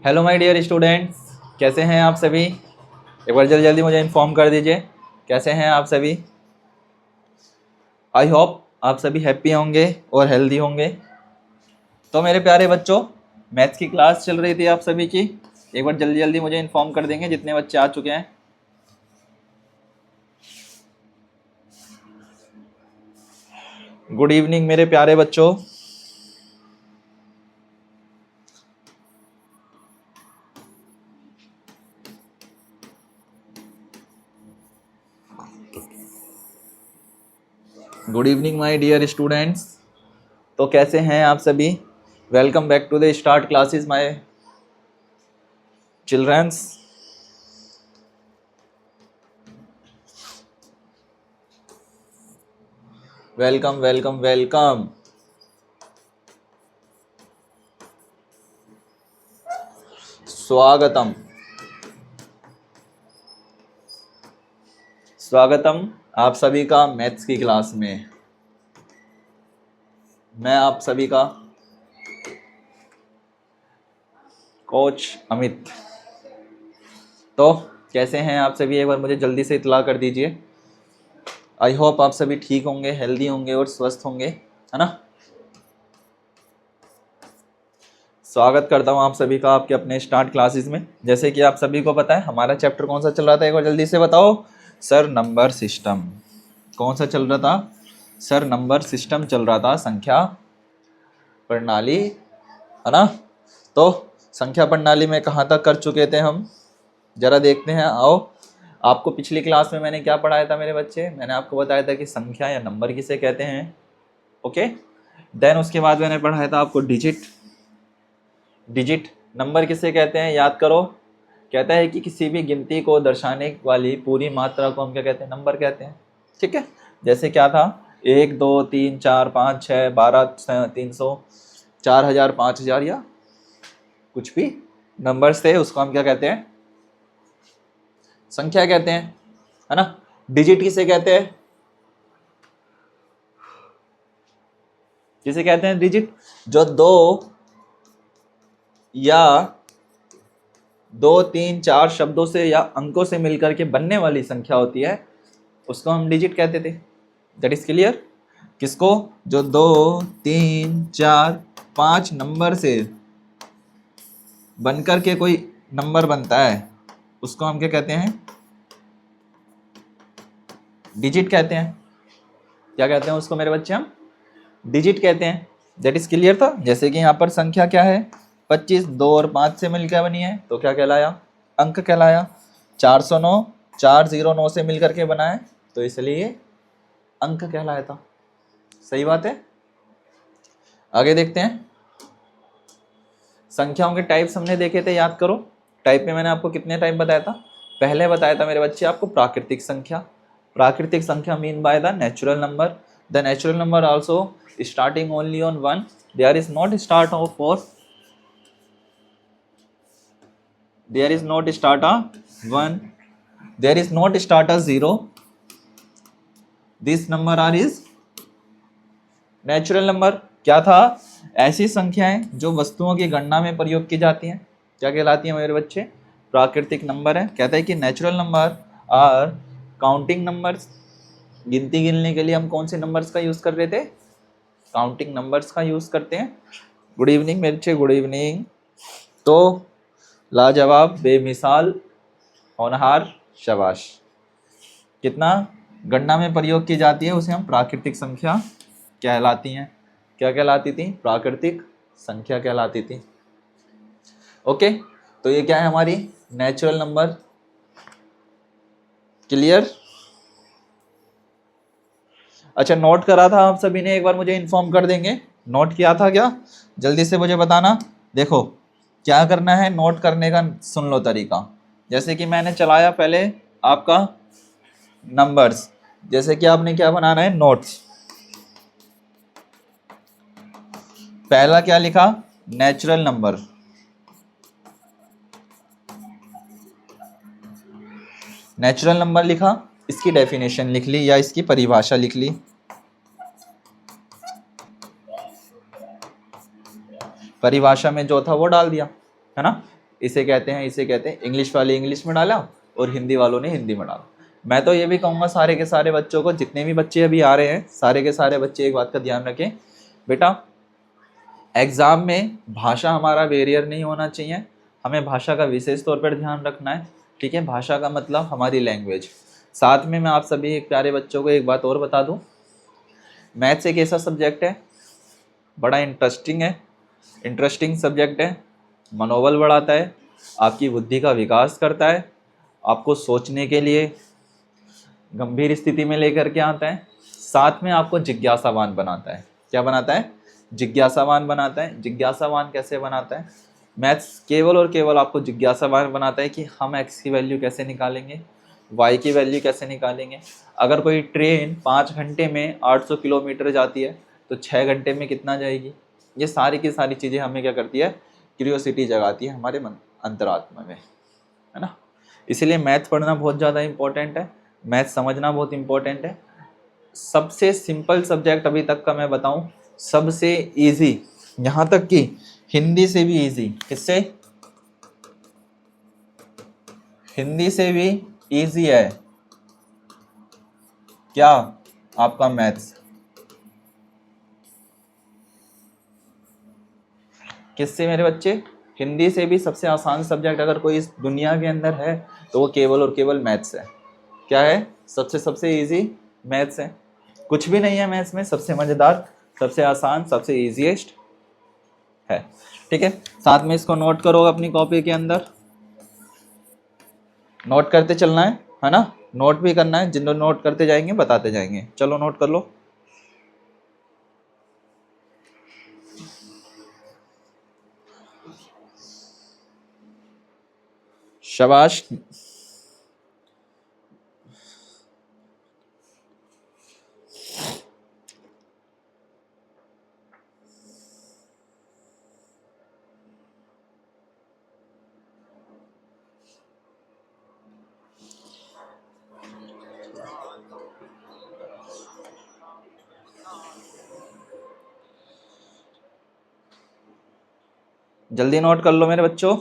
Hello my dear students, कैसे हैं आप सभी। एक बार जल्दी जल्दी मुझे इन्फॉर्म कर दीजिए कैसे हैं आप सभी। आई होप आप सभी हैप्पी होंगे और हेल्दी होंगे। तो मेरे प्यारे बच्चों, मैथ्स की क्लास चल रही थी आप सभी की। एक बार जल्दी जल्दी मुझे इन्फॉर्म कर देंगे जितने बच्चे आ चुके हैं। गुड इवनिंग मेरे प्यारे बच्चों। Good evening my dear students. तो कैसे हैं आप सभी। Welcome back to the start classes my childrens. Welcome welcome welcome. स्वागतम स्वागतम आप सभी का मैथ्स की क्लास में। मैं आप सभी का कोच अमित। तो कैसे हैं आप सभी, एक बार मुझे जल्दी से इत्तला कर दीजिए। आई होप आप सभी ठीक होंगे, हेल्दी होंगे और स्वस्थ होंगे, है ना। स्वागत करता हूं आप सभी का आपके अपने स्टार्ट क्लासेस में। जैसे कि आप सभी को पता है हमारा चैप्टर कौन सा चल रहा था, एक बार जल्दी से बताओ। Sir number system. कौन सा चल रहा था? सर नंबर सिस्टम चल रहा था, संख्या प्रणाली, है ना। तो संख्या प्रणाली में कहाँ तक कर चुके थे हम, जरा देखते हैं। आओ, आपको पिछली क्लास में मैंने क्या पढ़ाया था मेरे बच्चे। मैंने आपको बताया था कि संख्या या नंबर किसे कहते हैं। ओके, देन उसके बाद मैंने पढ़ाया था आपको डिजिट। डिजिट नंबर किसे कहते हैं, याद करो। कहता है कि किसी भी गिनती को दर्शाने वाली पूरी मात्रा को हम क्या कहते हैं, नंबर कहते हैं। ठीक है, जैसे क्या था, 1 2 3 4 5 6 12 300 4000 5000 या कुछ भी नंबर्स थे, उसको हम क्या कहते हैं, संख्या कहते हैं, है ना। डिजिट किसे कहते हैं, किसे कहते हैं डिजिट? जो 2 3 4 शब्दों से या अंकों से मिलकर के बनने वाली संख्या होती है, उसको हम डिजिट कहते थे। That is clear. किसको? जो 2 3 4 5 नंबर से बनकर के कोई नंबर बनता है, उसको हम क्या कहते हैं, डिजिट कहते हैं। क्या कहते हैं उसको मेरे बच्चे? हम डिजिट कहते हैं। दैट इज क्लियर था। जैसे कि यहाँ पर संख्या क्या है, 25 2 और 5 से मिलकर बनी है, तो क्या कहलाया, अंक कहलाया। 409 409 से मिलकर के बना है, तो इसलिए अंक कहलाया था। सही बात है। आगे देखते हैं। संख्याओं के टाइप्स हमने देखे थे, याद करो। टाइप में मैंने आपको कितने टाइप बताया था? पहले बताया था मेरे बच्चे आपको प्राकृतिक संख्या। प्राकृतिक संख्या mean by the natural number. The natural number also starting only on 1, there is not start of 4, there is not start a 1, there is not start a 0, this number are is natural number. क्या था? ऐसी संख्याएं जो वस्तुओं की गणना में प्रयोग की जाती हैं, क्या कहलाती हैं मेरे बच्चे? प्राकृतिक नंबर है। कहता है कि natural number are counting numbers. गिनती गिनने के लिए हम कौन से नंबर्स का यूज कर रहे थे? काउंटिंग नंबर्स का यूज करते हैं। गुड इवनिंग मेरे बच्चे, गुड इवनिंग। तो लाजवाब, बेमिसाल, होनहार, शाबाश। कितना गणना में प्रयोग की जाती है उसे हम प्राकृतिक संख्या कहलाती हैं। क्या कहलाती थी? प्राकृतिक संख्या कहलाती थी। ओके, तो ये क्या है हमारी नेचुरल नंबर। क्लियर? अच्छा, नोट करा था आप सभी ने, एक बार मुझे इन्फॉर्म कर देंगे। नोट किया था क्या? जल्दी से मुझे बताना। देखो क्या करना है, नोट करने का सुन लो तरीका। जैसे कि मैंने चलाया पहले आपका नंबर्स, जैसे कि आपने क्या बनाना है, नोट्स। पहला क्या लिखा? Natural number. नेचुरल नंबर लिखा, इसकी डेफिनेशन लिख ली या इसकी परिभाषा लिख ली। परिभाषा में जो था वो डाल दिया, है ना। इसे कहते हैं, इसे कहते हैं। इंग्लिश वाले इंग्लिश में डाला और हिंदी वालों ने हिंदी में डाला। मैं तो ये भी कहूँगा सारे के सारे बच्चों को, जितने भी बच्चे अभी आ रहे हैं, सारे के सारे बच्चे एक बात का ध्यान रखें बेटा, एग्जाम में भाषा हमारा बैरियर नहीं होना चाहिए, हमें भाषा का विशेष तौर पर ध्यान रखना है। ठीक है, भाषा का मतलब हमारी लैंग्वेज। साथ में मैं आप सभी प्यारे बच्चों को एक बात और बता दूं, मैथ्स एक ऐसा सब्जेक्ट है, बड़ा इंटरेस्टिंग सब्जेक्ट है, मनोबल बढ़ाता है, आपकी बुद्धि का विकास करता है, आपको सोचने के लिए गंभीर स्थिति में लेकर के आता है, साथ में आपको जिज्ञासावान बनाता है। क्या बनाता है? जिज्ञासावान बनाता है। जिज्ञासावान कैसे बनाता है? मैथ्स केवल और केवल आपको जिज्ञासावान बनाता है कि हम एक्स की वैल्यू कैसे निकालेंगे, वाई की वैल्यू कैसे निकालेंगे। अगर कोई ट्रेन 5 घंटे में 800 किलोमीटर जाती है तो 6 घंटे में कितना जाएगी? ये सारी की सारी चीज़ें हमें क्या करती है? क्यूरियोसिटी जगाती है हमारे मन अंतरात्मा में, है ना। इसीलिए मैथ पढ़ना बहुत ज़्यादा इंपॉर्टेंट है, मैथ समझना बहुत इंपॉर्टेंट है। सबसे सिंपल सब्जेक्ट अभी तक का मैं बताऊं, सबसे इजी, यहाँ तक कि हिंदी से भी इजी। किससे? हिंदी से भी इजी है क्या? आपका मैथ्स। किससे मेरे बच्चे? हिंदी से भी सबसे आसान सब्जेक्ट अगर कोई इस दुनिया के अंदर है तो वो केवल और केवल मैथ्स है। क्या है? सबसे इजी मैथ्स है। कुछ भी नहीं है मैथ्स में, सबसे मज़ेदार, सबसे आसान, सबसे इजीएस्ट है। ठीक है, साथ में इसको नोट करो अपनी कॉपी के अंदर, नोट करते चलना है ना। नोट भी करना है, जिन नोट करते जाएंगे बताते जाएंगे। चलो नोट कर लो। शाबाश। जल्दी नोट कर लो मेरे बच्चों।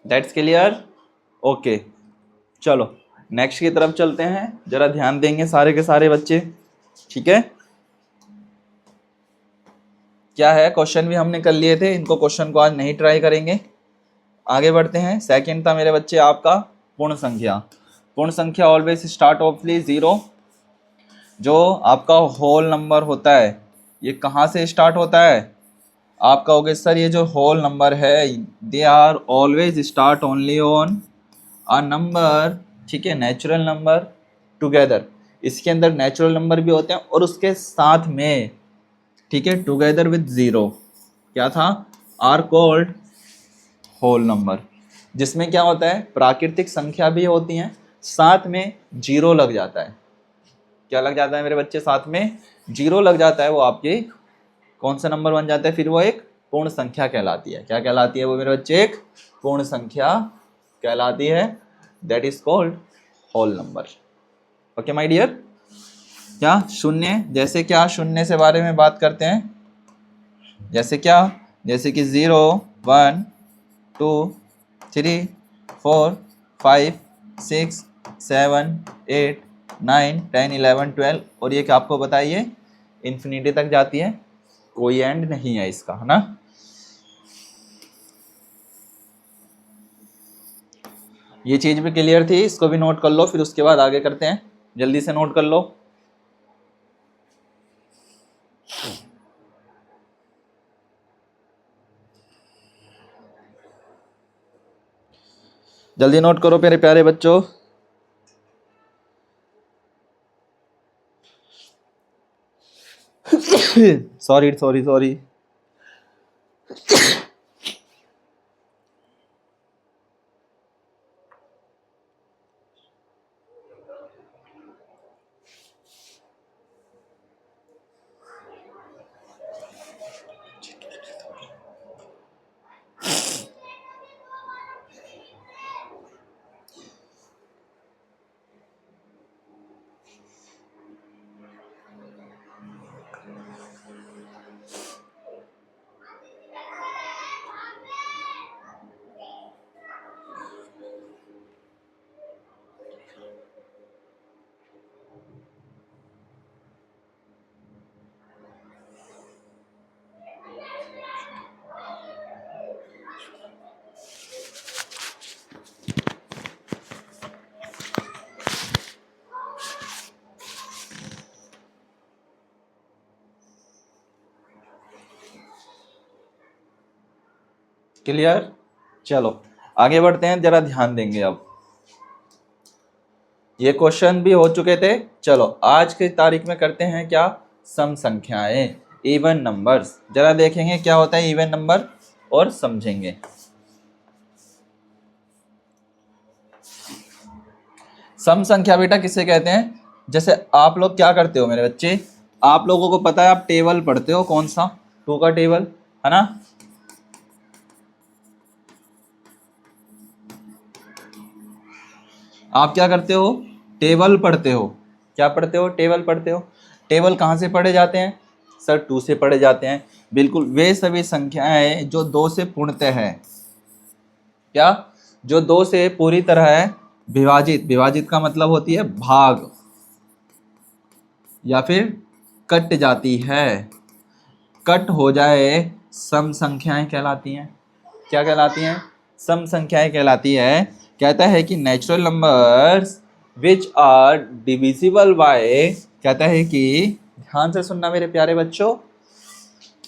That's clear? ओके, चलो नेक्स्ट की तरफ चलते हैं। जरा ध्यान देंगे सारे के सारे बच्चे। ठीक है, क्या है, क्वेश्चन भी हमने कर लिए थे, इनको क्वेश्चन को आज नहीं ट्राई करेंगे। आगे बढ़ते हैं। सेकंड था मेरे बच्चे आपका पूर्ण संख्या। पूर्ण संख्या ऑलवेज स्टार्ट ऑफली जीरो। जो आपका होल नंबर होता है ये कहाँ से स्टार्ट होता है? आप कहोगे सर ये जो होल नंबर है they are always start only on a number, ठीक है, नेचुरल नंबर टुगेदर। इसके अंदर नेचुरल नंबर भी होते हैं और उसके साथ में, ठीक है, टुगेदर विद जीरो, क्या था, आर कॉल्ड होल नंबर। जिसमें क्या होता है, प्राकृतिक संख्या भी होती हैं, साथ में जीरो लग जाता है। क्या लग जाता है मेरे बच्चे? साथ में जीरो लग जाता है। वो आपके कौन सा नंबर बन जाता है फिर? वो एक पूर्ण संख्या कहलाती है। क्या कहलाती है वो मेरे बच्चे? एक पूर्ण संख्या कहलाती है। That is called whole number. Okay my dear. क्या शून्य? जैसे क्या शून्य से बारे में बात करते हैं? जैसे क्या? जैसे कि 0 1 2 3 4 5 6 7 8 9 10 11 12 और ये क्या आपको बताइए इन्फिनिटी तक जाती है, कोई एंड नहीं है इसका, है ना। ये चीज भी क्लियर थी, इसको भी नोट कर लो, फिर उसके बाद आगे करते हैं। जल्दी से नोट कर लो। जल्दी नोट करो मेरे प्यारे बच्चों। Sorry sorry sorry. क्लियर। चलो आगे बढ़ते हैं, जरा ध्यान देंगे। अब ये क्वेश्चन भी हो चुके थे। चलो आज की तारीख में करते हैं क्या, सम संख्याएं, इवन नंबर्स। जरा देखेंगे क्या होता है इवन नंबर और समझेंगे। सम संख्या बेटा किसे कहते हैं, जैसे आप लोग क्या करते हो मेरे बच्चे, आप लोगों को पता है, आप टेबल पढ़ते हो, कौन सा, टू का टेबल, है ना। आप क्या करते हो, टेबल पढ़ते हो। क्या पढ़ते हो, टेबल पढ़ते हो। टेबल कहाँ से पढ़े जाते हैं सर, टू से पढ़े जाते हैं। बिल्कुल, वे सभी संख्याएं जो दो से पूर्णतः है, क्या, जो दो से पूरी तरह है विभाजित, विभाजित का मतलब होती है भाग या फिर कट जाती है, कट हो जाए, सम संख्याएं कहलाती हैं। क्या कहलाती हैं, सम संख्याएं कहलाती है। कहता है कि natural numbers which are divisible by, कहता है कि, ध्यान से सुनना मेरे प्यारे बच्चों,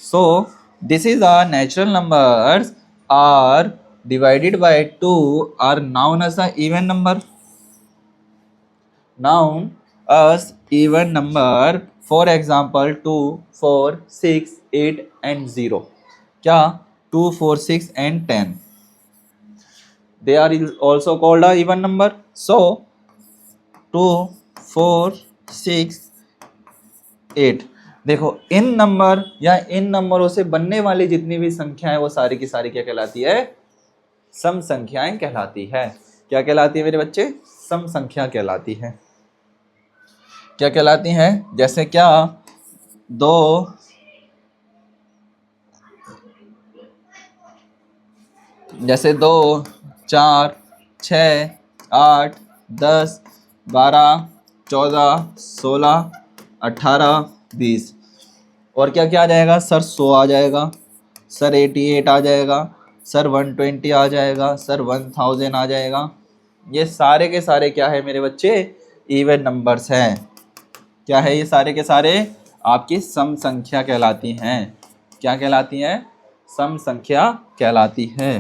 so this is are natural numbers are divided by 2 are known as a even number, noun as even number. For example 2, 4, 6, 8 and 0, क्या, 2, 4, 6 and 10, they are also called a even number. So 2, 4, 6, 8, देखो इन number या इन नंबरों से बनने वाली जितनी भी संख्या है वो सारी की सारी क्या कहलाती है, सम संख्याएं कहलाती है। क्या कहलाती है मेरे बच्चे, सम संख्या कहलाती है। क्या कहलाती हैं, जैसे क्या, 2, जैसे 2, 4, 6, 8, 10, 12, 14, 16, 18, 20, और क्या क्या आ जाएगा सर, 100 आ जाएगा सर, 88 आ जाएगा सर, 120 आ जाएगा सर, 1000 आ जाएगा। ये सारे के सारे क्या है मेरे बच्चे, इवन नंबर्स हैं। क्या है, ये सारे के सारे आपकी सम संख्या कहलाती हैं। क्या कहलाती हैं, सम संख्या कहलाती है।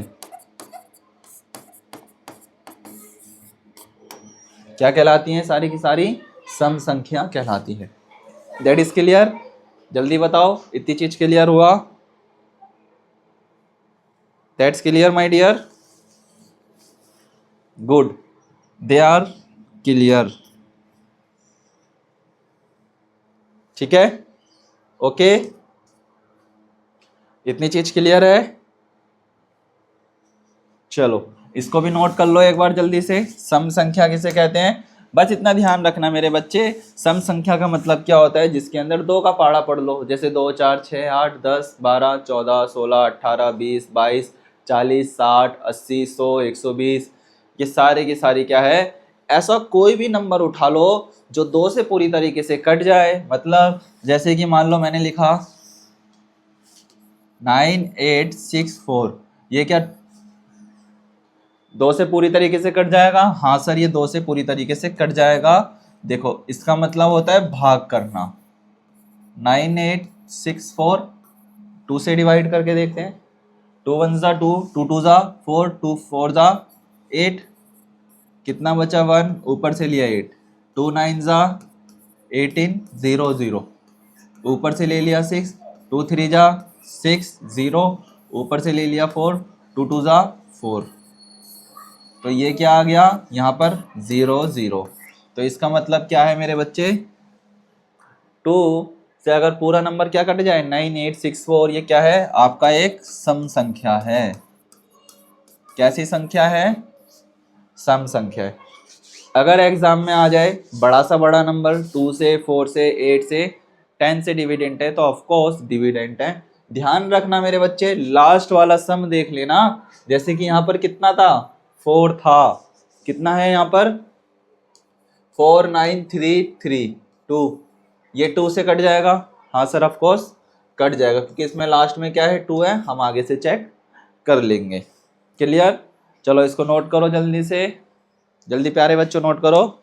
क्या कहलाती हैं, सारी की सारी सम संख्या कहलाती है। That is clear. जल्दी बताओ, इतनी चीज क्लियर हुआ, that's clear my dear, good, they are clear, ठीक है, ओके, इतनी चीज क्लियर है। चलो इसको भी नोट कर लो एक बार जल्दी से, सम संख्या किसे कहते हैं। बस इतना ध्यान रखना मेरे बच्चे, सम संख्या का मतलब क्या होता है, जिसके अंदर दो का पाड़ा पढ़ लो, जैसे 2, 4, 6, 8, 10, 12, 14, 16, 18, 20, 22, 40, 60, 80, 100, 120, ये सारे की सारी क्या है, ऐसा कोई भी नंबर उठा लो जो दो से पूरी तरीके से कट जाए। मतलब जैसे कि मान लो मैंने लिखा 9864, ये क्या दो से पूरी तरीके से कट जाएगा, हाँ सर ये दो से पूरी तरीके से कट जाएगा। देखो इसका मतलब होता है भाग करना। 9864, 2 से डिवाइड करके देखते हैं, 2 1 जा 2, 2 2 जा 4, 2 4 जा 8, कितना बचा 1, ऊपर से लिया 8, 2 9 जा 18, 0 0, ऊपर से ले लिया 6, 2 3 जा 6 0, ऊपर से ले लिया 4, 2 2 जा 4, तो ये क्या आ गया यहाँ पर 0 0। तो इसका मतलब क्या है मेरे बच्चे, 2 से अगर पूरा नंबर क्या कट जाए 9864, ये क्या है आपका एक सम संख्या है। कैसी संख्या है, सम संख्या है। अगर एग्जाम में आ जाए बड़ा सा बड़ा नंबर 2 से 4 से 8 से 10 से डिविडेंट है, तो ऑफ कोर्स डिविडेंट है। ध्यान रखना मेरे बच्चे, लास्ट वाला सम देख लेना, जैसे कि यहाँ पर कितना था 4 था, कितना है यहाँ पर 49332, ये 2 से कट जाएगा, हाँ सर ऑफ कोर्स कट जाएगा, क्योंकि इसमें लास्ट में क्या है 2 है, हम आगे से चेक कर लेंगे। क्लियर। चलो इसको नोट करो जल्दी से, जल्दी प्यारे बच्चों नोट करो।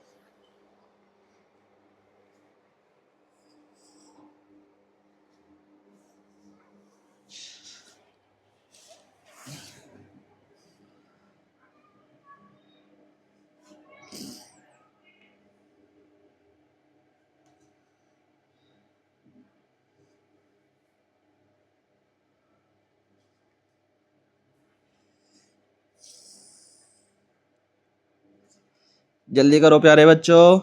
जल्दी करो प्यारे बच्चों।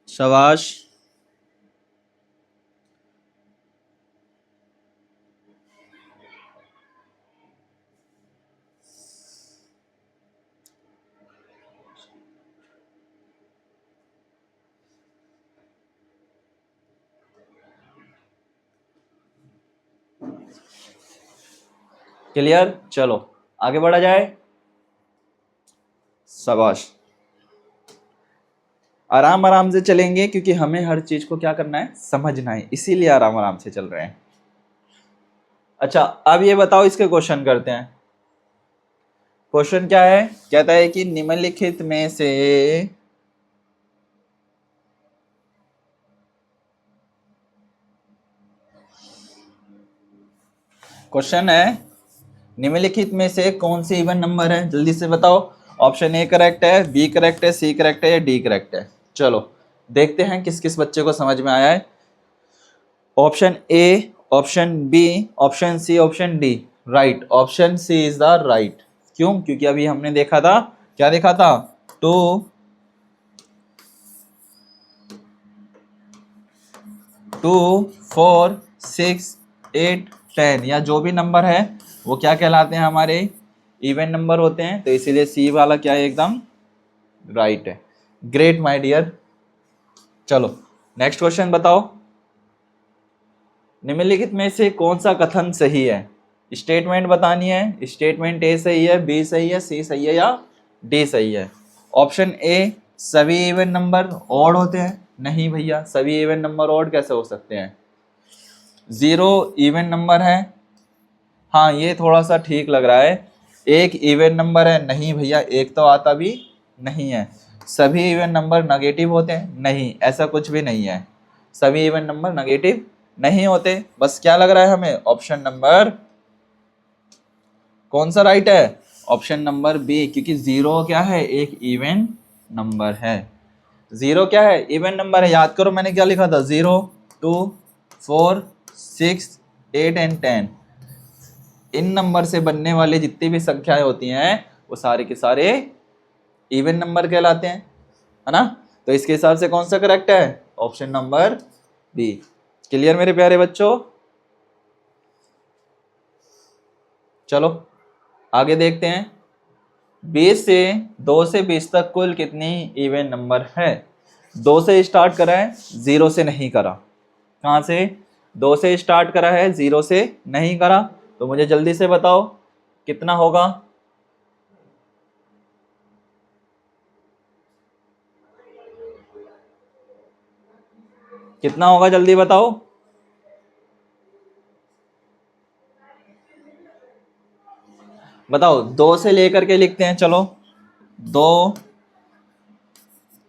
शाबाश। क्लियर, चलो आगे बढ़ा जाए। शाबाश। आराम आराम से चलेंगे क्योंकि हमें हर चीज को क्या करना है, समझना है, इसीलिए आराम आराम से चल रहे हैं। अच्छा अब ये बताओ, इसके क्वेश्चन करते हैं। क्वेश्चन क्या है, कहता है कि निम्नलिखित में से क्वेश्चन है निम्नलिखित में से कौन सी इवन नंबर है, जल्दी से बताओ। ऑप्शन ए करेक्ट है, बी करेक्ट है, सी करेक्ट है या डी करेक्ट है। चलो देखते हैं किस किस बच्चे को समझ में आया है। Option A, option B, option C, option D. Right, option C is the right. क्यों, क्योंकि अभी हमने देखा था, क्या देखा था, 2 4 6 8 10 या जो भी नंबर है वो क्या कहलाते हैं, हमारे इवन नंबर होते हैं। तो इसीलिए सी वाला क्या है, एकदम राइट है। Great my dear. चलो नेक्स्ट क्वेश्चन बताओ। निम्नलिखित में से कौन सा कथन सही है, स्टेटमेंट बतानी है। स्टेटमेंट ए सही है, बी सही है, सी सही है या डी सही है। ऑप्शन ए, सभी इवन नंबर ऑड होते हैं। नहीं भैया, सभी इवन नंबर ऑड कैसे हो सकते हैं। 0 इवन नंबर है, हाँ ये थोड़ा सा ठीक लग रहा है। एक इवन नंबर है, नहीं भैया एक तो आता भी नहीं है। सभी इवन नंबर नेगेटिव होते हैं, नहीं ऐसा कुछ भी नहीं है। सभी इवन नंबर नेगेटिव नहीं होते। बस क्या लग रहा है हमें, ऑप्शन नंबर कौन सा राइट है, ऑप्शन नंबर बी, क्योंकि 0 क्या है, एक इवन नंबर है। 0 क्या है, इवन नंबर है। याद करो मैंने क्या लिखा था, 0 2 4 6 8 एंड 10। इन नंबर से बनने वाले जितनी भी संख्याएं होती हैं वो सारे के सारे इवन नंबर कहलाते हैं, है ना। तो इसके हिसाब से कौन सा करेक्ट है, ऑप्शन नंबर बी। क्लियर मेरे प्यारे बच्चों। चलो आगे देखते हैं। 20 से 2 से 20 तक कुल कितनी इवन नंबर है। 2 से स्टार्ट करा है, 0 से नहीं करा। कहाँ से, 2 से स्टार्ट करा है, 0 से नहीं करा। तो मुझे जल्दी से बताओ कितना होगा। कितना होगा जल्दी बताओ। बताओ, 2 से लेकर के लिखते हैं, चलो 2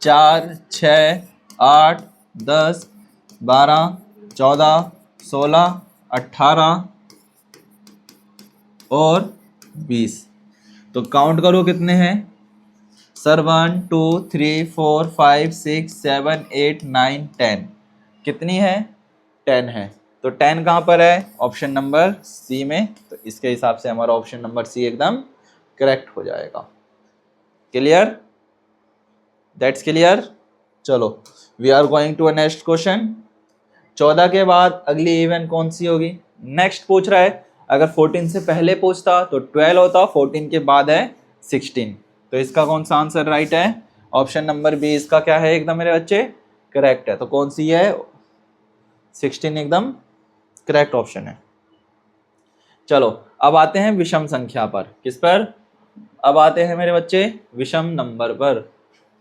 4 6 8 10 12 14 16 18 और 20। तो काउंट करो कितने हैं सर, 1 2 3 4 5 6 7 8 9 10। कितनी है, 10 है। तो 10 कहाँ पर है, ऑप्शन नंबर सी में। तो इसके हिसाब से हमारा ऑप्शन नंबर सी एकदम करेक्ट हो जाएगा। Clear, that's clear. चलो we are going to a next question. 14 के बाद अगली इवन कौन सी होगी, नेक्स्ट पूछ रहा है। अगर 14 से पहले पूछता तो 12 होता, 14 के बाद है 16। तो इसका कौन सा आंसर राइट है, ऑप्शन नंबर बी इसका क्या है, एकदम मेरे बच्चे करेक्ट है। तो कौन सी है, 16 एकदम करेक्ट ऑप्शन है। चलो अब आते हैं विषम संख्या पर। किस पर, अब आते हैं मेरे बच्चे विषम नंबर पर।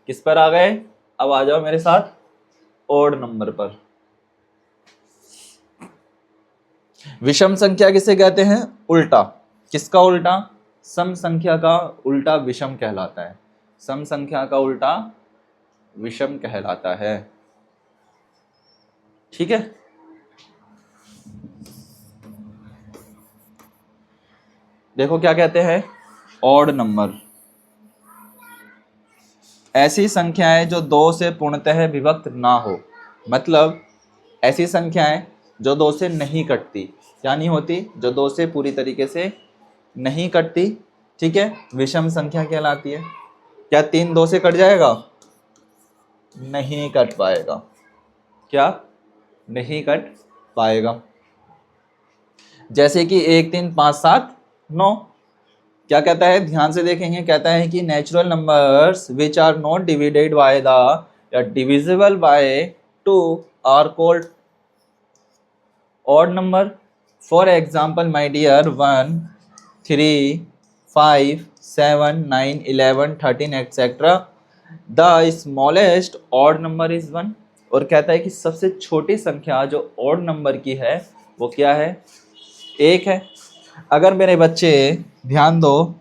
किस पर आ गए, अब आ जाओ मेरे साथ ओड नंबर पर। विषम संख्या किसे कहते हैं? उल्टा। किसका उल्टा? सम संख्या का उल्टा विषम कहलाता है। सम संख्या का उल्टा विषम कहलाता है। ठीक है। देखो क्या कहते हैं, ऑड नंबर, ऐसी संख्याएं जो दो से पूर्णतः विभक्त ना हो। मतलब ऐसी संख्याएं जो दो से नहीं कटती, क्या नहीं होती? जो दो से पूरी तरीके से नहीं कटती, ठीक है, विषम संख्या कहलाती है। क्या 3 2 से कट जाएगा? नहीं कट पाएगा। क्या? नहीं कट पाएगा। जैसे कि 1 3 5 7 9, क्या कहता है, ध्यान से देखेंगे, कहता है कि natural numbers which are not divided by the या divisible by 2 are called odd number. For example my dear, 1 3 5 7 9 11 13 etcetera. The smallest odd number is 1। और कहता है कि सबसे छोटी संख्या जो ऑड नंबर की है वो क्या है? 1 है। अगर मेरे बच्चे ध्यान दो,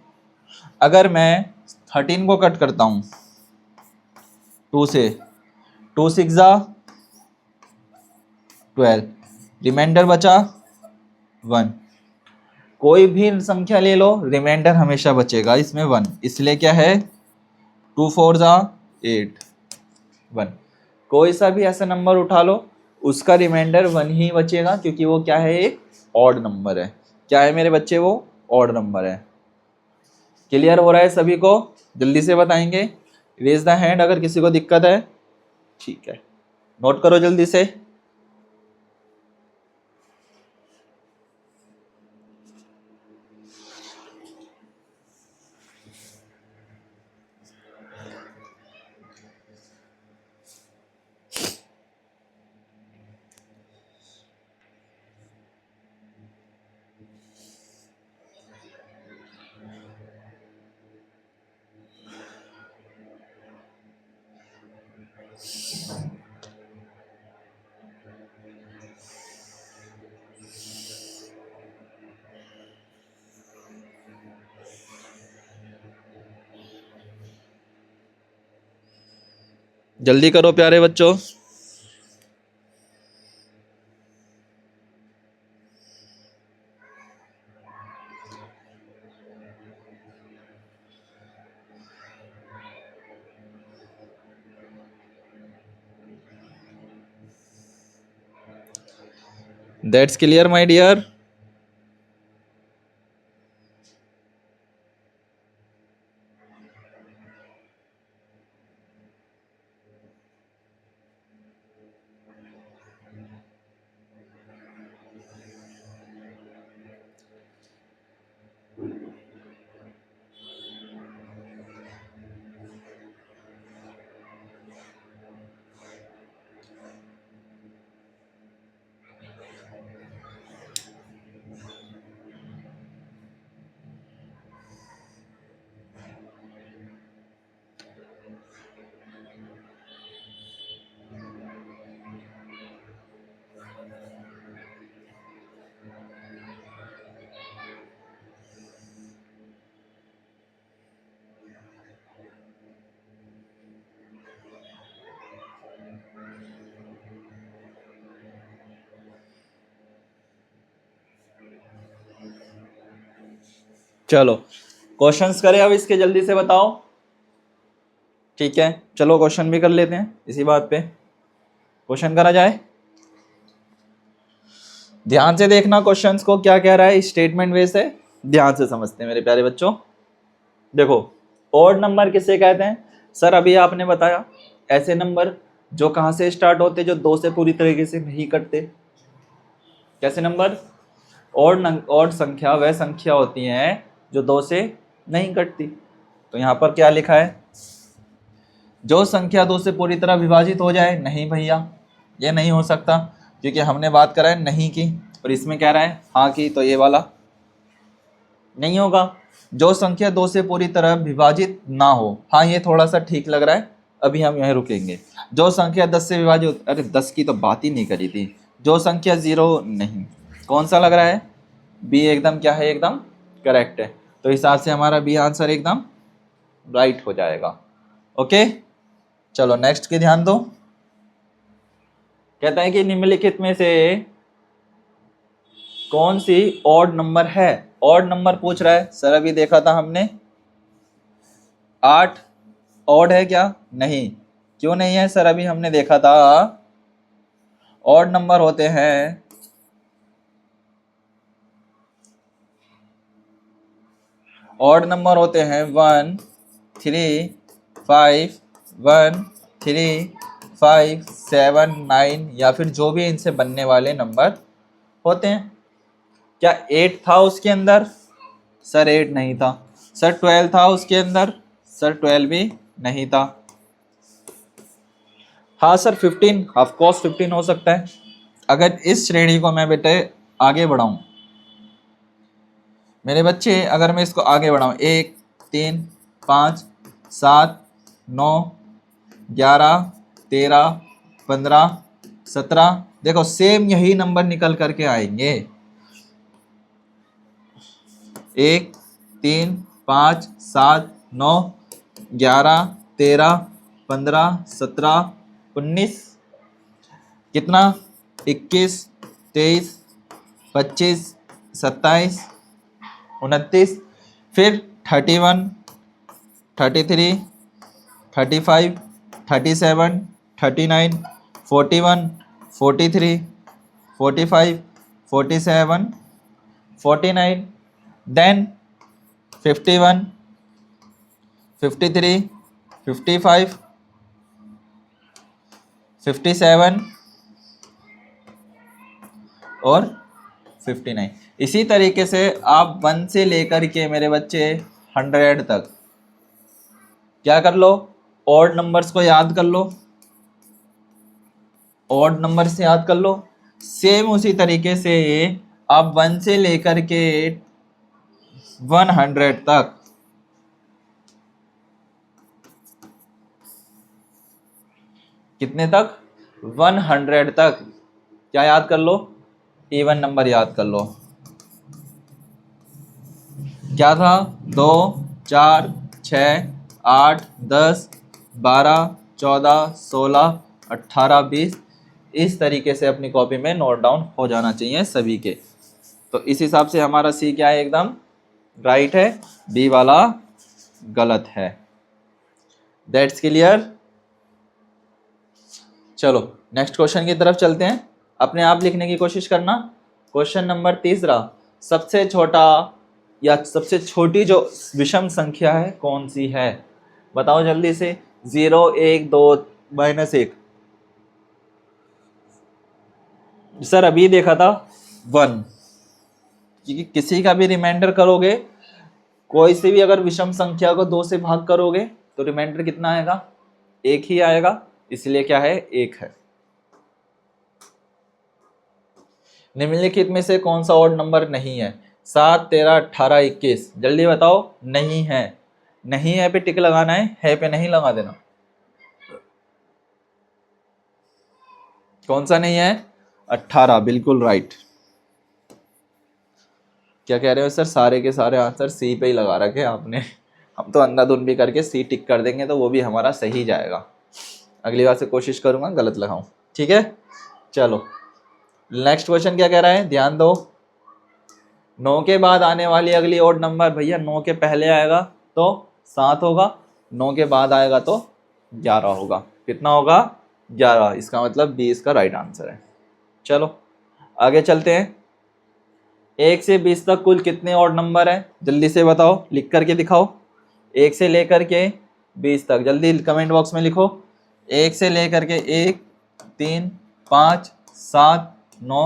अगर मैं 13 को कट करता हूँ 2 से, 2 6 12, रिमाइंडर बचा 1। कोई भी संख्या ले लो, रिमाइंडर हमेशा बचेगा इसमें 1, इसलिए क्या है, 2 4 8 1। कोई सा भी ऐसा नंबर उठा लो, उसका रिमाइंडर 1 ही बचेगा, क्योंकि वो क्या है, एक ऑड नंबर है। क्या है मेरे बच्चे? वो ऑड नंबर है। क्लियर हो रहा है सभी को? जल्दी से बताएंगे, रेज द हैंड अगर किसी को दिक्कत है। ठीक है, नोट करो जल्दी से। जल्दी करो प्यारे बच्चों। That's clear, my dear. चलो क्वेश्चंस करें अब इसके, जल्दी से बताओ। ठीक है, चलो क्वेश्चन भी कर लेते हैं इसी बात पे। क्वेश्चन करा जाए, ध्यान से देखना क्वेश्चंस को, क्या कह रहा है स्टेटमेंट वे से ध्यान से समझते हैं मेरे प्यारे बच्चों। देखो, ऑड नंबर किसे कहते हैं? सर अभी आपने बताया, ऐसे नंबर जो कहाँ से स्टार्ट होते, जो 2 से पूरी तरीके से नहीं कटते। कैसे नंबर? ऑड संख्या वह संख्या होती है जो 2 से नहीं कटती। तो यहाँ पर क्या लिखा है, जो संख्या 2 से पूरी तरह विभाजित हो जाए। नहीं भैया, ये नहीं हो सकता, क्योंकि हमने बात करा है नहीं की, और इसमें कह रहा है हाँ की, तो ये वाला नहीं होगा। जो संख्या 2 से पूरी तरह विभाजित ना हो, हाँ ये थोड़ा सा ठीक लग रहा है, अभी हम यहाँ रुकेंगे। जो संख्या 10 से विभाजित, अरे 10 की तो बात ही नहीं करी थी। जो संख्या 0 नहीं, कौन सा लग रहा है? बी एकदम क्या है, एकदम करेक्ट है। तो हिसाब से हमारा बी आंसर एकदम राइट हो जाएगा। ओके, चलो नेक्स्ट की ध्यान दो। कहता है कि निम्नलिखित में से कौन सी ऑड नंबर है? ऑड नंबर पूछ रहा है सर, अभी देखा था हमने 8 ऑड है क्या? नहीं। क्यों नहीं है सर? अभी हमने देखा था ऑड नंबर होते हैं ऑड नंबर होते हैं 1 3 5 1 3 5 7 9 या फिर जो भी इनसे बनने वाले नंबर होते हैं। क्या 8 था उसके अंदर? सर 8 नहीं था। सर 12 था उसके अंदर? सर 12 भी नहीं था। हाँ सर 15, ऑफ कोर्स 15 हो सकता है। अगर इस श्रेणी को मैं बेटे आगे बढ़ाऊं, मेरे बच्चे, अगर मैं इसको आगे बढ़ाऊं 1 3 5 7 9 11 13 15 17, देखो सेम यही नंबर निकल करके आएंगे। 1 3 5 7 9 11 13 15 17 19, कितना? 21 23 25 27 29, फिर 31 33 35 37 39 41 43 45 47 49, देन 51 53 55 57 और 59। इसी तरीके से आप 1 से लेकर के मेरे बच्चे 100 तक क्या कर लो, ऑड नंबर्स को याद कर लो, ऑड नंबर से याद कर लो। सेम उसी तरीके से आप 1 से लेकर के 100 तक कितने तक? 100 तक क्या याद कर लो? इवन नंबर याद कर लो। क्या था? 2 4 6 8 10 12 14 16 18 20, इस तरीके से अपनी कॉपी में नोट डाउन हो जाना चाहिए सभी के। तो इस हिसाब से हमारा सी क्या है, एकदम राइट है, बी वाला गलत है। That's clear. चलो नेक्स्ट क्वेश्चन की तरफ चलते हैं। अपने आप लिखने की कोशिश करना। क्वेश्चन नंबर 3, सबसे छोटा या सबसे छोटी जो विषम संख्या है कौन सी है? बताओ जल्दी से। 0 1 2 -1। सर अभी देखा था 1, क्योंकि किसी का भी रिमाइंडर करोगे, कोई से भी अगर विषम संख्या को 2 से भाग करोगे तो रिमाइंडर कितना आएगा? 1 ही आएगा, इसलिए क्या है, 1 है। निम्नलिखित में से कौन सा ऑड नंबर नहीं है? 7 13 18 21, जल्दी बताओ। नहीं है, नहीं है पे टिक लगाना है पे नहीं लगा देना। कौन सा नहीं है? 18, बिल्कुल राइट। क्या कह रहे हो सर? सारे के सारे आंसर सी पे ही लगा रखे आपने। हम तो अंधाधुन भी करके सी टिक कर देंगे तो वो भी हमारा सही जाएगा। अगली बार से कोशिश करूंगा गलत लगाऊं, ठीक है। चलो नेक्स्ट क्वेश्चन क्या कह रहा है, ध्यान दो। 9 के बाद आने वाली अगली ऑड नंबर, भैया 9 के पहले आएगा तो 7 होगा, 9 के बाद आएगा तो 11 होगा। कितना होगा? 11। इसका मतलब बी इसका राइट आंसर है। चलो आगे चलते हैं। 1 से 20 तक कुल कितने ऑड नंबर है? जल्दी से बताओ, लिख करके दिखाओ। 1 से लेकर के 20 तक जल्दी कमेंट बॉक्स में लिखो। 1 से लेकर के 1 3 5 7 9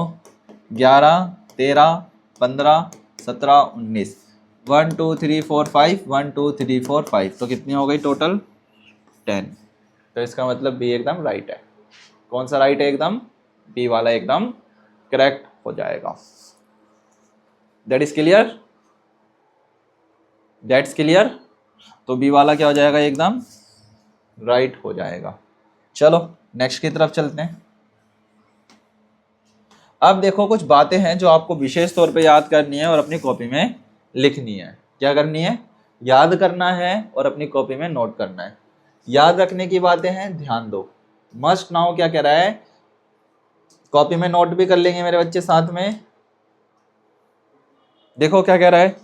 11 13 15 17 19, 1 2 3 4 5, 1 2 3 4 5, तो कितनी हो गई टोटल? 10। तो इसका मतलब बी एकदम राइट है। कौन सा राइट है? एकदम बी वाला एकदम करेक्ट हो जाएगा। That is clear, that's clear. तो बी वाला क्या हो जाएगा? एकदम राइट हो जाएगा। चलो नेक्स्ट की तरफ चलते हैं। अब देखो कुछ बातें हैं जो आपको विशेष तौर पे याद करनी है और अपनी कॉपी में लिखनी है। क्या करनी है? याद करना है और अपनी कॉपी में नोट करना है। याद रखने की बातें हैं, ध्यान दो। मस्ट नाउ क्या कह रहा है? कॉपी में नोट भी कर लेंगे मेरे बच्चे साथ में। देखो क्या कह रहा है,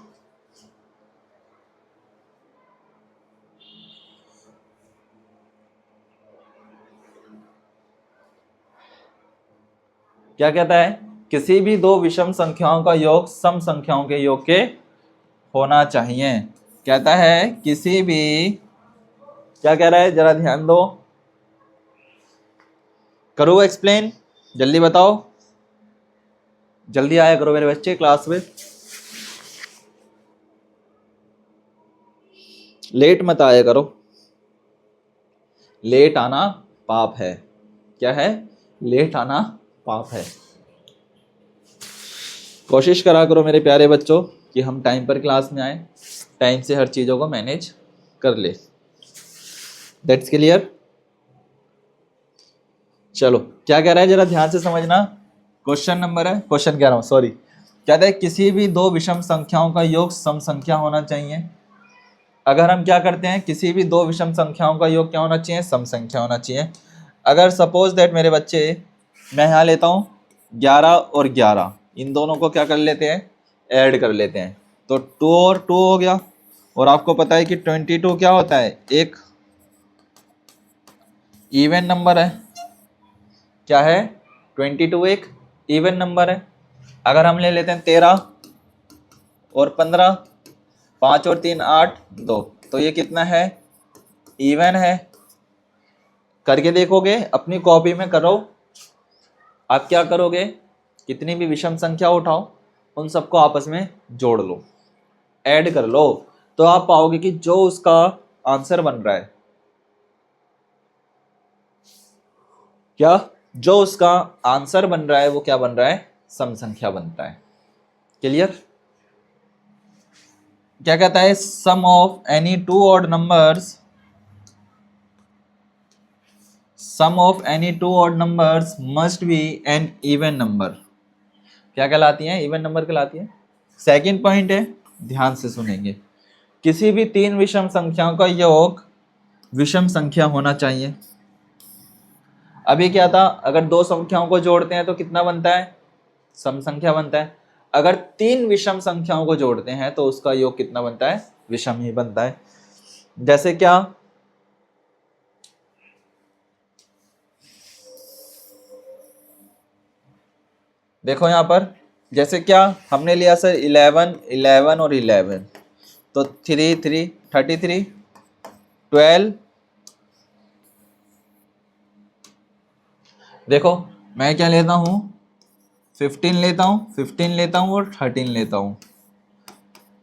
क्या कहता है? किसी भी दो विषम संख्याओं का योग सम संख्याओं के योग के होना चाहिए। कहता है किसी भी, क्या कह रहा है जरा ध्यान दो, करो एक्सप्लेन, जल्दी बताओ, जल्दी आया करो मेरे बच्चे क्लास में, लेट मत आया करो, लेट आना पाप है। क्या है? लेट आना पाप है। कोशिश करा करो मेरे प्यारे बच्चों कि हम टाइम पर क्लास में आए, टाइम से हर चीज़ों को मैनेज कर ले। That's clear? चलो क्या कह रहा है जरा ध्यान से समझना। क्वेश्चन नंबर है, क्वेश्चन कह रहा हूँ सॉरी, कहता है किसी भी दो विषम संख्याओं का योग सम संख्या होना चाहिए। अगर हम क्या करते हैं, किसी भी दो विषम संख्याओं का योग क्या होना चाहिए? सम संख्या होना चाहिए। अगर सपोज दैट मेरे बच्चे, मैं यहाँ लेता हूँ 11 और 11, इन दोनों को क्या कर लेते हैं? ऐड कर लेते हैं, तो 2 और 2 हो गया। और आपको पता है कि 22 क्या होता है? एक इवन नंबर है। क्या है? 22 एक इवन नंबर है। अगर हम ले लेते हैं 13 और 15, 5 और 3 8 2, तो ये कितना है? इवन है। करके देखोगे, अपनी कॉपी में करो। आप क्या करोगे? कितनी भी विषम संख्या उठाओ, उन सबको आपस में जोड़ लो, ऐड कर लो, तो आप पाओगे कि जो उसका आंसर बन रहा है, क्या जो उसका आंसर बन रहा है वो क्या बन रहा है? सम संख्या बनता है। क्लियर? क्या कहता है? Sum of any two odd numbers, sum of any two odd numbers must be an even number. क्या कहलाती है? इवन नंबर कहलाती है। सेकंड पॉइंट है, ध्यान से सुनेंगे, किसी भी तीन विषम संख्याओं का योग विषम संख्या होना चाहिए। अभी क्या था, अगर दो संख्याओं को जोड़ते हैं तो कितना बनता है? सम संख्या बनता है। अगर तीन विषम संख्याओं को जोड़ते हैं तो उसका योग कितना बनता है? विषम ही बनता है। जैसे क्या? देखो यहां पर, जैसे क्या हमने लिया सर 11 11 और 11, तो 3 3 33, 12, देखो मैं क्या लेता हूं? 15 लेता हूं, 15 लेता हूं और 13 लेता हूं।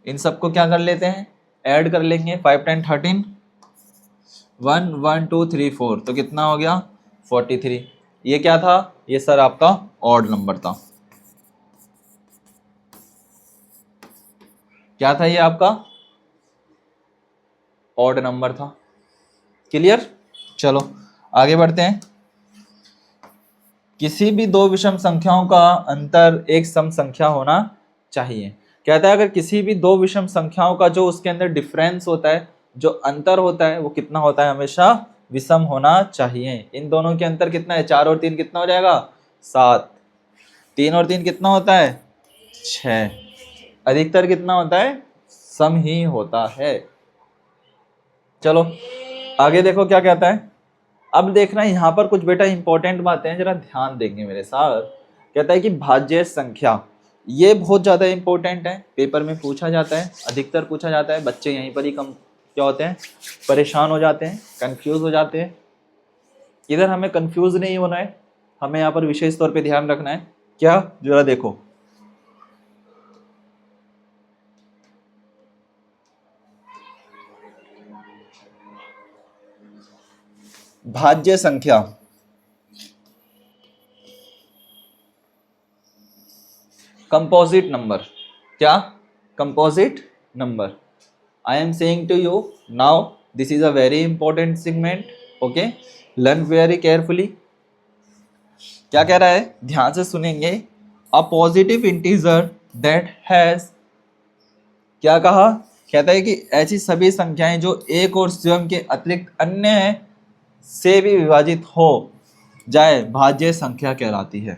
इन सबको क्या कर लेते हैं? ऐड कर लेंगे। 5 10 13, 1 1 2 3 4, तो कितना हो गया? 43। ये क्या था? ये सर आपका ऑड नंबर था। क्या था? ये आपका ऑड नंबर था। क्लियर? चलो आगे बढ़ते हैं। किसी भी दो विषम संख्याओं का अंतर एक सम संख्या होना चाहिए। कहता है अगर किसी भी दो विषम संख्याओं का जो उसके अंदर डिफरेंस होता है, जो अंतर होता है, वो कितना होता है? हमेशा विषम होना चाहिए। इन दोनों के अंतर कितना है? 4 और 3 कितना हो जाएगा? 7। 3 और 3 कितना होता है? 6। अधिकतर कितना होता है? सम ही होता है। चलो आगे देखो क्या कहता है। अब देखना यहाँ पर कुछ बेटा इंपॉर्टेंट बातें हैं, जरा ध्यान देंगे मेरे साथ। कहता है कि भाज्य संख्या, ये बहुत ज़्यादा इंपॉर्टेंट है, पेपर में पूछा जाता है, अधिकतर पूछा जाता है। बच्चे यहीं पर ही कम क्या होते हैं? परेशान हो जाते हैं, कंफ्यूज हो जाते हैं। इधर हमें कंफ्यूज नहीं होना है, हमें यहाँ पर विशेष तौर पे ध्यान रखना है। क्या? जरा देखो, भाज्य संख्या, कंपोजिट नंबर। क्या? Composite number. I am saying to you now, this is a very important segment, okay, learn very carefully. क्या कह रहा है? ध्यान से सुनेंगे। A positive integer that has, क्या कहा, कहता है कि ऐसी सभी संख्याएं जो एक और स्वयं के अतिरिक्त अन्य से भी विभाजित हो जाए भाज्य संख्या कहलाती है।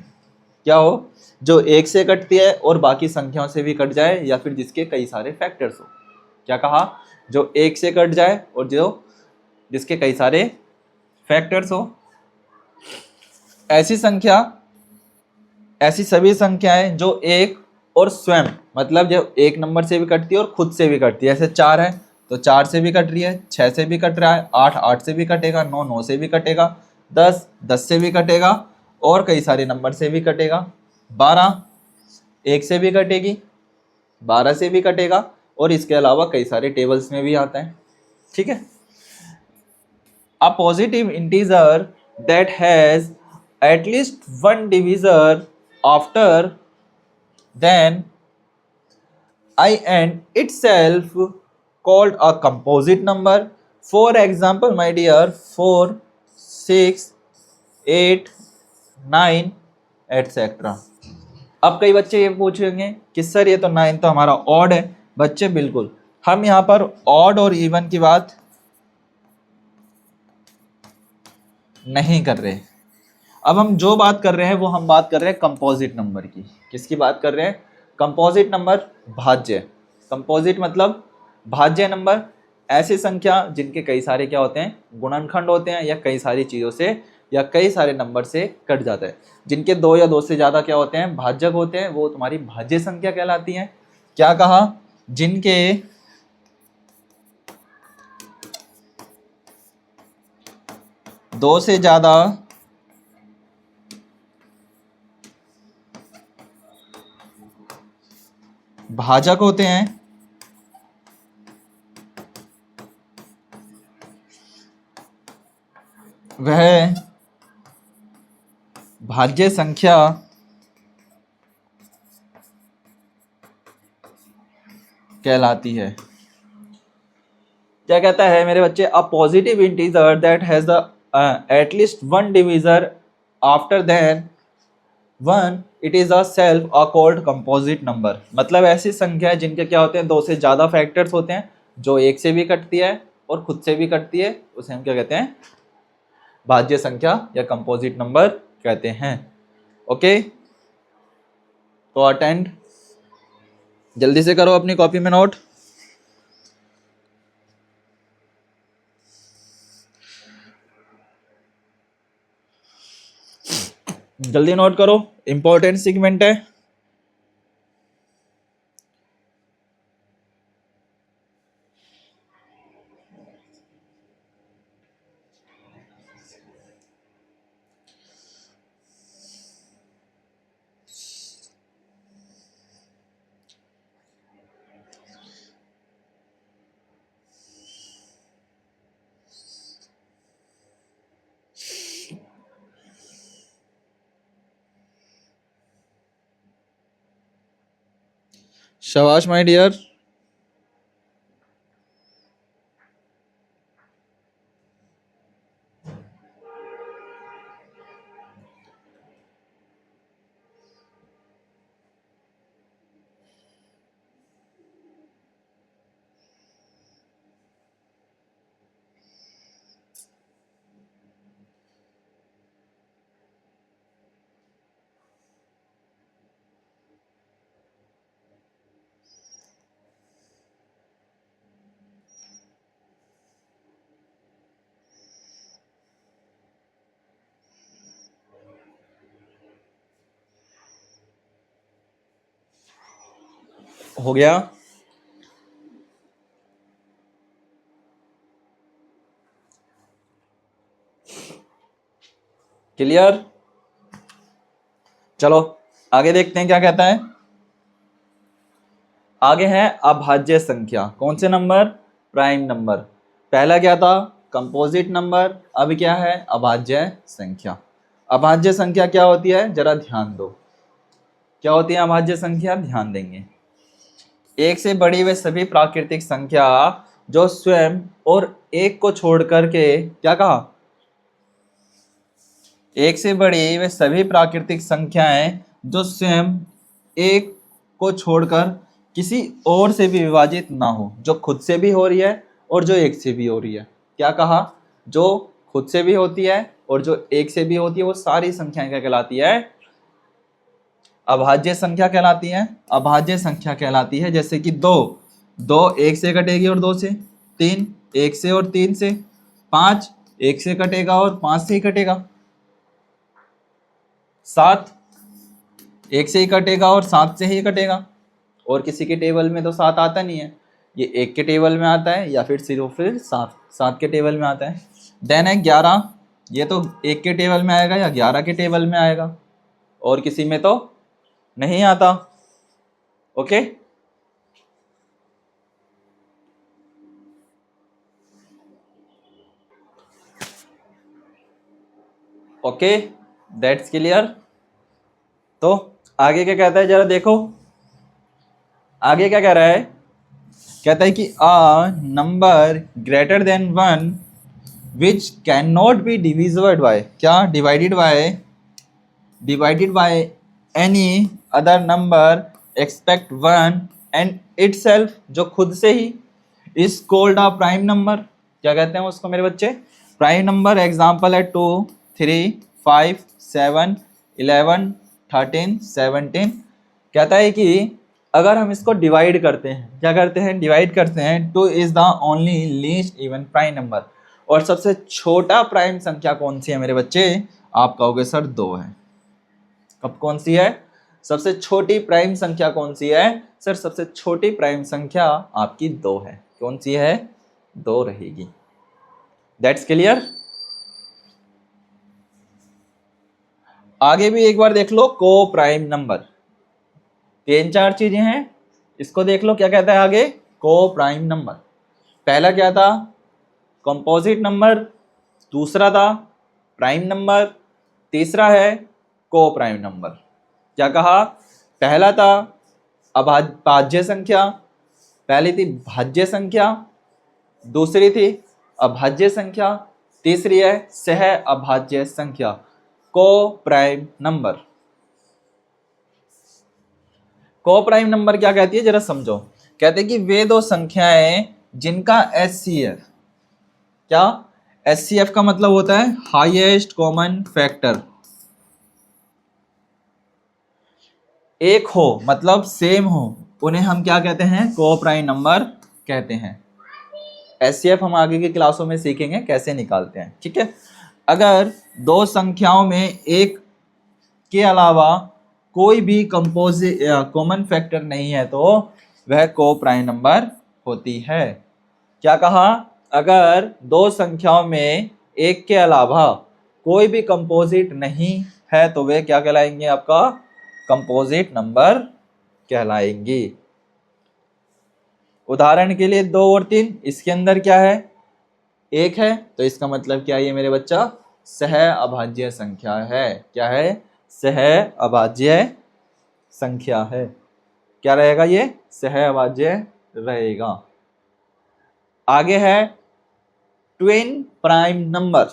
क्या हो, जो एक से कटती है और बाकी संख्याओं से भी कट जाए, या फिर जिसके कई सारे फैक्टर्स हो। क्या कहा, जो एक से कट जाए और जो जिसके कई सारे फैक्टर्स हो। ऐसी संख्या, ऐसी सभी संख्याएं जो एक और स्वयं, मतलब जो एक नंबर से भी कटती है और खुद से भी कटती है। जैसे 4 है तो 4 से भी कट रही है, 6 से भी कट रहा है, 8 8 से भी कटेगा, 9 9 से भी कटेगा, 10 10 से भी कटेगा और कई सारे नंबर से भी कटेगा। 12 1 से भी कटेगी, 12 से भी कटेगा और इसके अलावा कई सारे टेबल्स में भी आता है। ठीक है। A positive integer that has at least one divisor after then I and itself called a composite number. For example, my dear, 4, 6, 8, 9 etc. अब कई बच्चे ये पूछेंगे कि सर ये तो 9 तो हमारा ऑड है। बच्चे बिल्कुल, हम यहाँ पर ऑड और इवन की बात नहीं कर रहे। अब हम जो बात कर रहे हैं वो हम बात कर रहे हैं कंपोजिट नंबर की। किसकी बात कर रहे हैं? कंपोजिट नंबर, भाज्य। कंपोजिट मतलब भाज्य नंबर, ऐसी संख्या जिनके कई सारे क्या होते हैं, गुणनखंड होते हैं, या कई सारी चीज़ों से या कई सारे नंबर से कट जाता है। जिनके 2 या 2 से ज़्यादा क्या होते हैं, भाज्यक होते हैं, वो तुम्हारी भाज्य संख्या कहलाती हैं। क्या कहा? जिनके 2 से ज़्यादा भाजक होते हैं वह भाज्य संख्या कहलाती है। क्या कहता है मेरे बच्चे? A positive integer that has the at least one divisor after then one it is a self a called composite number. मतलब ऐसी संख्या है जिनके क्या होते हैं, 2 से ज़्यादा फैक्टर्स होते हैं, जो एक से भी कटती है और खुद से भी कटती है, उसे हम क्या कहते हैं, भाज्य संख्या या कंपोजिट नंबर कहते हैं। ओके, तो अटेंड, जल्दी से करो अपनी कॉपी में नोट। जल्दी नोट करो, इंपॉर्टेंट सेगमेंट है। शाबाश माय डियर। हो गया? क्लियर? चलो आगे देखते हैं क्या कहता है। आगे है अभाज्य संख्या। कौन से नंबर? Prime number. पहला क्या था? Composite number. अब क्या है? अभाज्य संख्या। अभाज्य संख्या क्या होती है, जरा ध्यान दो। क्या होती है अभाज्य संख्या? ध्यान देंगे। एक से बड़ी वे सभी प्राकृतिक संख्या जो स्वयं और एक को छोड़ करके, क्या कहा, एक से बड़ी वे सभी प्राकृतिक संख्याएं जो स्वयं एक को छोड़कर किसी और से भी विभाजित ना हो, जो खुद से भी हो रही है और जो एक से भी हो रही है। क्या कहा? जो खुद से भी होती है और जो एक से भी होती है, वो सारी संख्याएं क्या कहलाती है? अभाज्य संख्या कहलाती है। अभाज्य संख्या कहलाती है। जैसे कि दो, दो एक से कटेगी और दो से, तीन एक से और तीन से, पांच एक से कटेगा और पांच से ही कटेगा, सात एक से ही कटेगा और सात से ही कटेगा। और किसी के टेबल में तो सात आता नहीं है, ये एक के टेबल में आता है या फिर सिर्फ फिर सात सात के टेबल में आता है। देन है 11, ये तो एक के टेबल में आएगा या 11 के टेबल में आएगा, और किसी में तो नहीं आता। Okay, okay, that's clear. तो आगे क्या कहता है जरा देखो, आगे क्या कह रहा है? कहता है कि a number greater than one which can not be divisible by, क्या? Divided by any other number expect one and itself, जो खुद से ही, is called a prime number. क्या कहते हैं उसको मेरे बच्चे? Prime number. एग्जाम्पल है 2, 3, 5, 7, 11, 13, 17। कहता है कि अगर हम इसको डिवाइड करते हैं, क्या करते हैं? डिवाइड करते हैं। 2 is the only least even prime number. और सबसे छोटा प्राइम संख्या कौन सी है मेरे बच्चे? आप कहोगे सर 2 है। कब कौन सी है? सबसे छोटी प्राइम संख्या कौन सी है? सर सबसे छोटी प्राइम संख्या आपकी 2 है। कौन सी है? 2 रहेगी। That's clear. आगे भी एक बार देख लो, को प्राइम नंबर। तीन चार चीजें हैं, इसको देख लो क्या कहता है आगे। को प्राइम नंबर, पहला क्या था? कंपोजिट नंबर, दूसरा था प्राइम नंबर, तीसरा है को प्राइम नंबर। क्या कहा? पहला था भाज्य संख्या, पहली थी भाज्य संख्या, दूसरी थी अभाज्य संख्या, तीसरी है सह अभाज्य संख्या, को प्राइम नंबर। को प्राइम नंबर क्या कहती है जरा समझो। कहते हैं कि वे दो संख्याएं जिनका एचसीएफ, क्या? एचसीएफ का मतलब होता है हाईएस्ट कॉमन फैक्टर, एक हो मतलब सेम हो, उन्हें हम क्या कहते हैं? को प्राइम नंबर कहते हैं। एचसीएफ हम आगे की क्लासों में सीखेंगे कैसे निकालते हैं, ठीक है। अगर दो संख्याओं में एक के अलावा कोई भी कंपोजिट कॉमन फैक्टर नहीं है तो वह को प्राइम नंबर होती है। क्या कहा? अगर दो संख्याओं में एक के अलावा कोई भी कंपोजिट नहीं है तो वे क्या कहलाएंगे? आपका कंपोजिट नंबर कहलाएंगी। उदाहरण के लिए 2 और 3, इसके अंदर क्या है? एक है, तो इसका मतलब क्या है ये मेरे बच्चा? सह अभाज्य संख्या है। क्या है? सह अभाज्य संख्या है। क्या रहेगा ये? सह अभाज्य रहेगा। आगे है ट्विन प्राइम नंबर।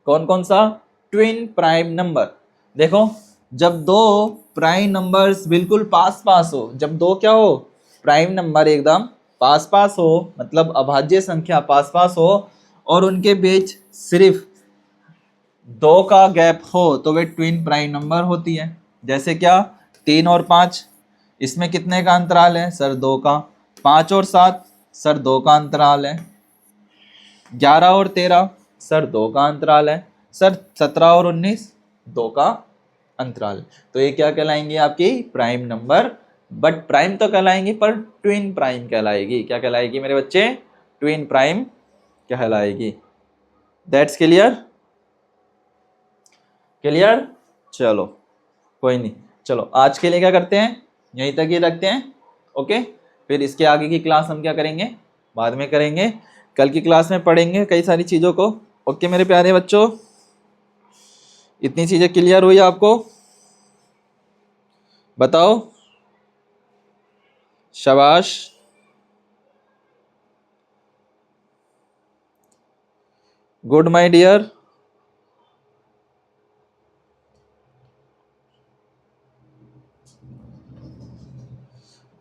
कौन कौन सा? Twin prime number. देखो, जब दो प्राइम नंबर्स बिल्कुल पास पास हो, जब दो क्या हो? प्राइम नंबर एकदम पास पास हो, मतलब अभाज्य संख्या पास पास हो, और उनके बीच सिर्फ 2 का गैप हो तो वे ट्विन प्राइम नंबर होती है। जैसे क्या? 3 और 5, इसमें कितने का अंतराल है? सर 2 का। 5 और 7, सर 2 का अंतराल है। 11 और 13, सर 2 का अंतराल है। सर 17 और 19, 2 का अंतराल। तो ये क्या कहलाएंगे? आपकी प्राइम नंबर। बट प्राइम तो कहलाएंगी पर ट्विन प्राइम कहलाएगी। क्या कहलाएगी मेरे बच्चे? ट्विन प्राइम कहलाएगी। That's clear. क्लियर। चलो कोई नहीं, चलो आज के लिए क्या करते हैं, यहीं तक ही रखते हैं। ओके, फिर इसके आगे की क्लास हम क्या करेंगे? बाद में करेंगे। कल की क्लास में पढ़ेंगे कई सारी चीज़ों को। ओके मेरे प्यारे बच्चों, इतनी चीज़ें क्लियर हुई आपको? बताओ। शाबाश। Good my dear.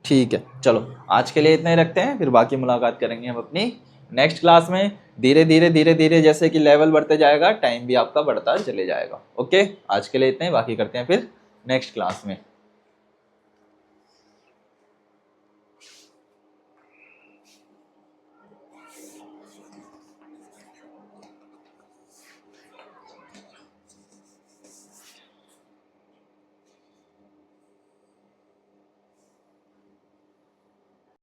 ठीक है, चलो आज के लिए इतना ही रखते हैं, फिर बाकी मुलाकात करेंगे हम अपनी नेक्स्ट क्लास में। धीरे धीरे धीरे धीरे जैसे कि लेवल बढ़ते जाएगा, टाइम भी आपका बढ़ता चले जाएगा। ओके, आज के लिए इतना ही, बाकी करते हैं फिर नेक्स्ट क्लास में।